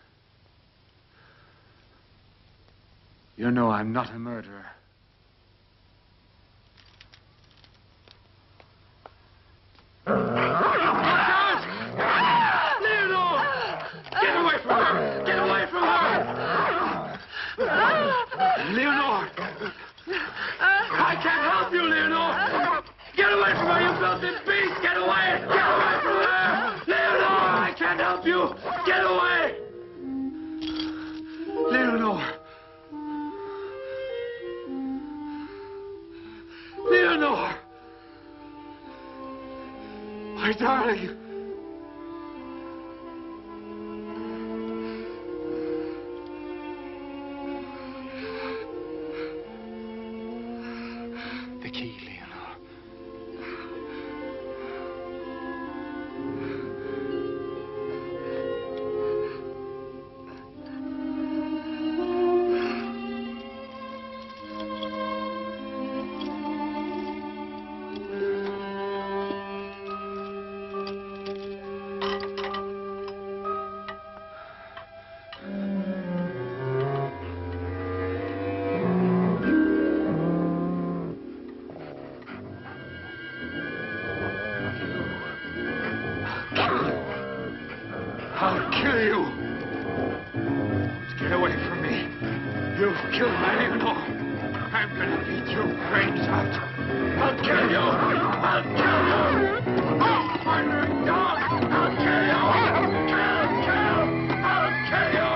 You know I'm not a murderer. Leonore! Get away from her! Get away from her! Leonore! I can't help you, Leonore! Get away from her, you filthy beast! Get away! Get away from her! Leonore! I can't help you! Get away! Leonore! Leonore! My darling! The key, Leonore. I'll kill you! Get away from me! You've killed my Leonore! I'm gonna beat your brains out! I'll kill you! I'll kill you! Oh, murdering dog! I'll kill you! Kill! I'll kill you!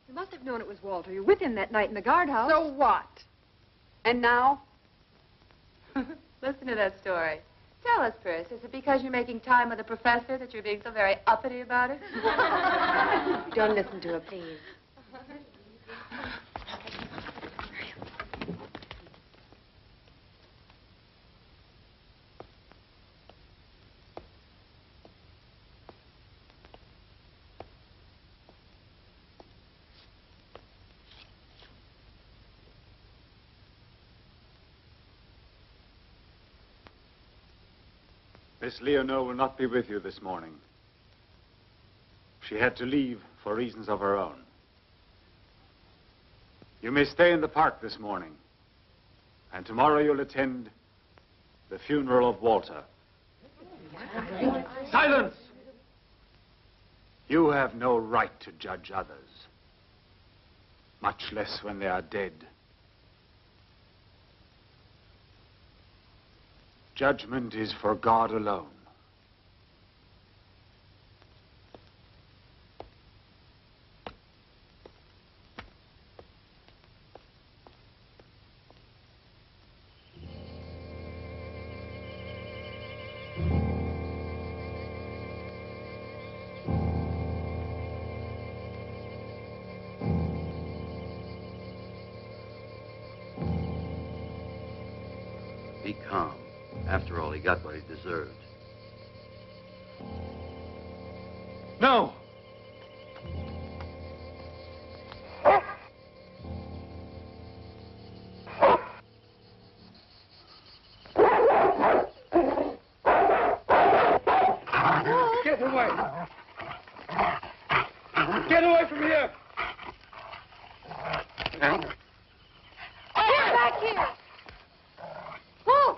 You must have known it was Walter. You were with him that night in the guardhouse. So what? And now? Listen to that story. Tell us, Pris, is it because you're making time with the professor that you're being so very uppity about it? Don't listen to her, please. Miss Leonore will not be with you this morning. She had to leave for reasons of her own. You may stay in the park this morning, and tomorrow you'll attend the funeral of Walter. Silence! You have no right to judge others, much less when they are dead. Judgment is for God alone. Be calm. After all, he got what he deserved. No! Get away! Get away from here! Get back here! Move!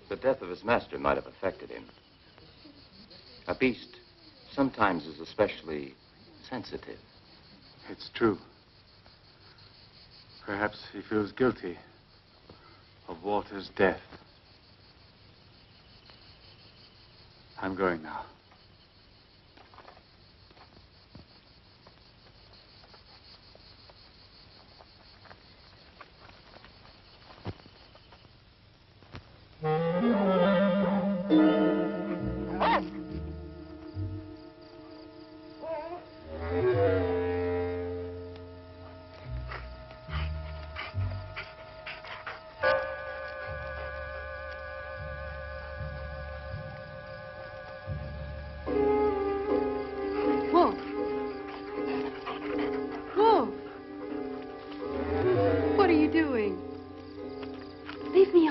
The death of his master might have affected him. A beast sometimes is especially sensitive. It's true. Perhaps he feels guilty of Walter's death. I'm going now.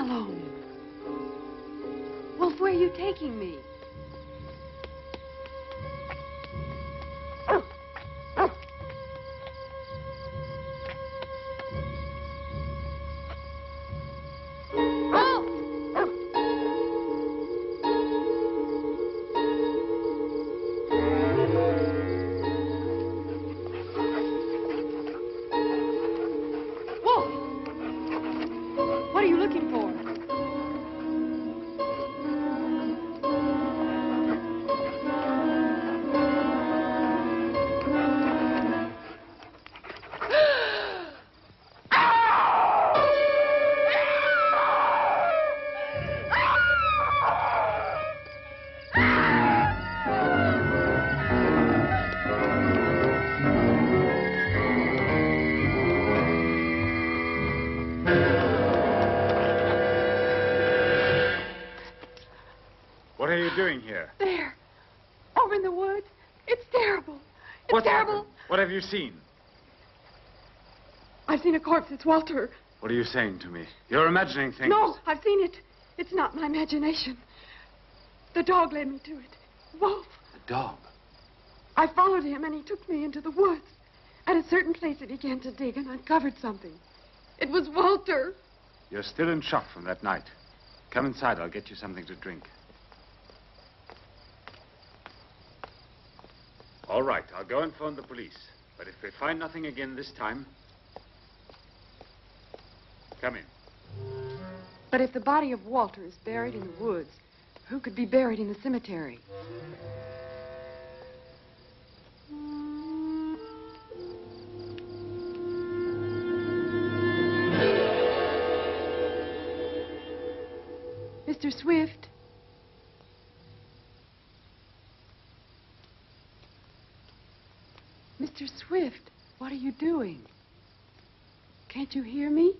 alone. Wolf, where are you taking me? What are you doing here? There. Over in the woods. It's terrible. It's terrible. Happened? What have you seen? I've seen a corpse. It's Walter. What are you saying to me? You're imagining things. No, I've seen it. It's not my imagination. The dog led me to it. Wolf. The dog? I followed him, and he took me into the woods. At a certain place, he began to dig and uncovered something. It was Walter. You're still in shock from that night. Come inside. I'll get you something to drink. All right, I'll go and phone the police. But if we find nothing again this time, come in. But if the body of Walter is buried in the woods, who could be buried in the cemetery? Mr. Swift? Mr. Swift, what are you doing? Can't you hear me?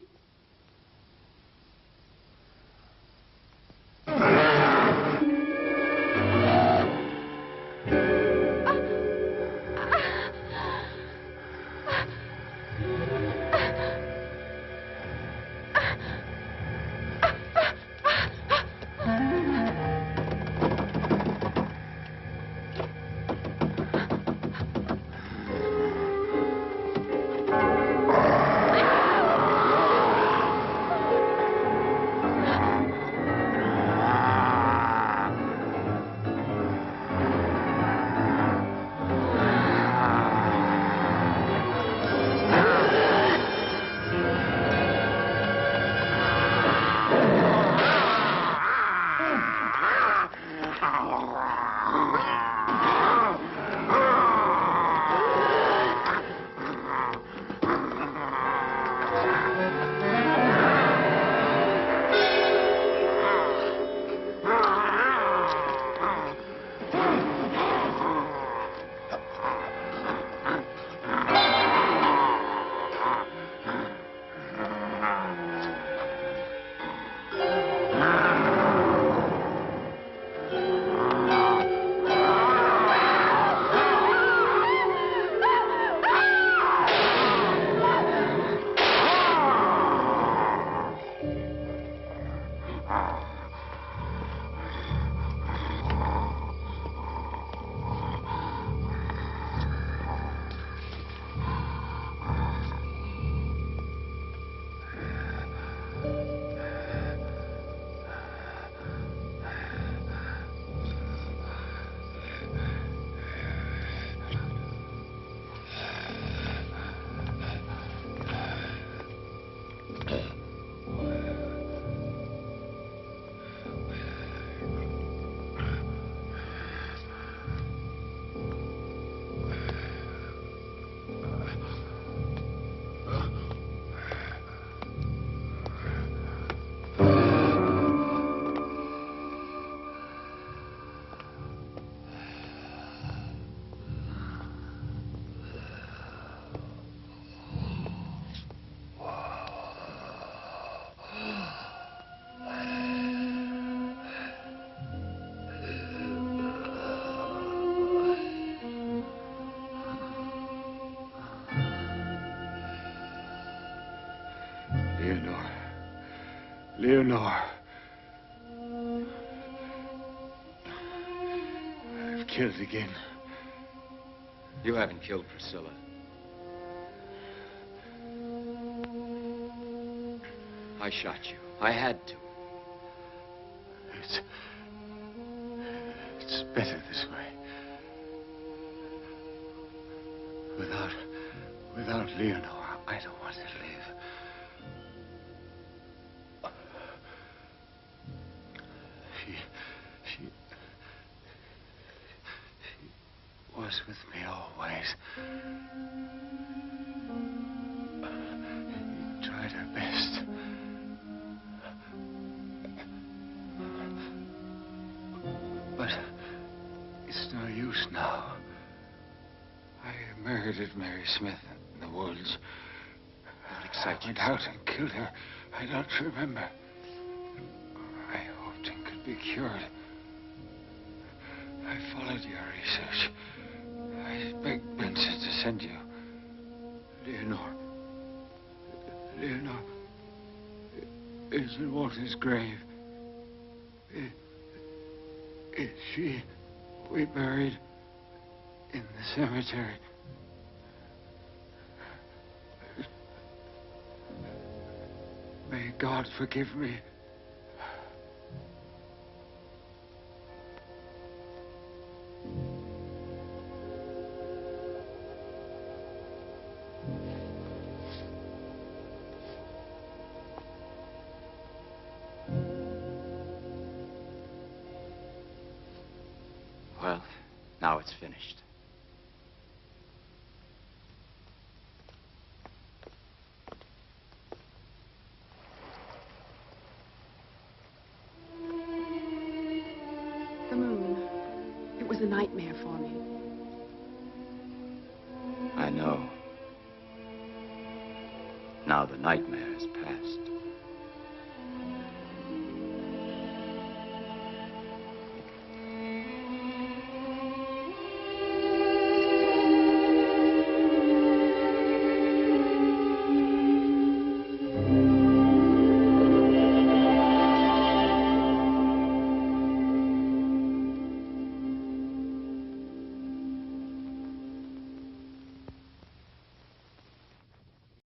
Leonore. I've killed again. You haven't killed Priscilla. I shot you. I had to. It's better this way. Without Leonore, I don't want to live. She was with me always. She tried her best. But it's no use now. I murdered Mary Smith in the woods. I went out and killed her. I don't remember. I hoped it could be cured. I followed your research. I begged Benson to send you. Leonore is in Walter's grave. Is she we buried in the cemetery? May God forgive me. Well, now it's finished. The moon. It was a nightmare for me. I know. Now the nightmare has passed.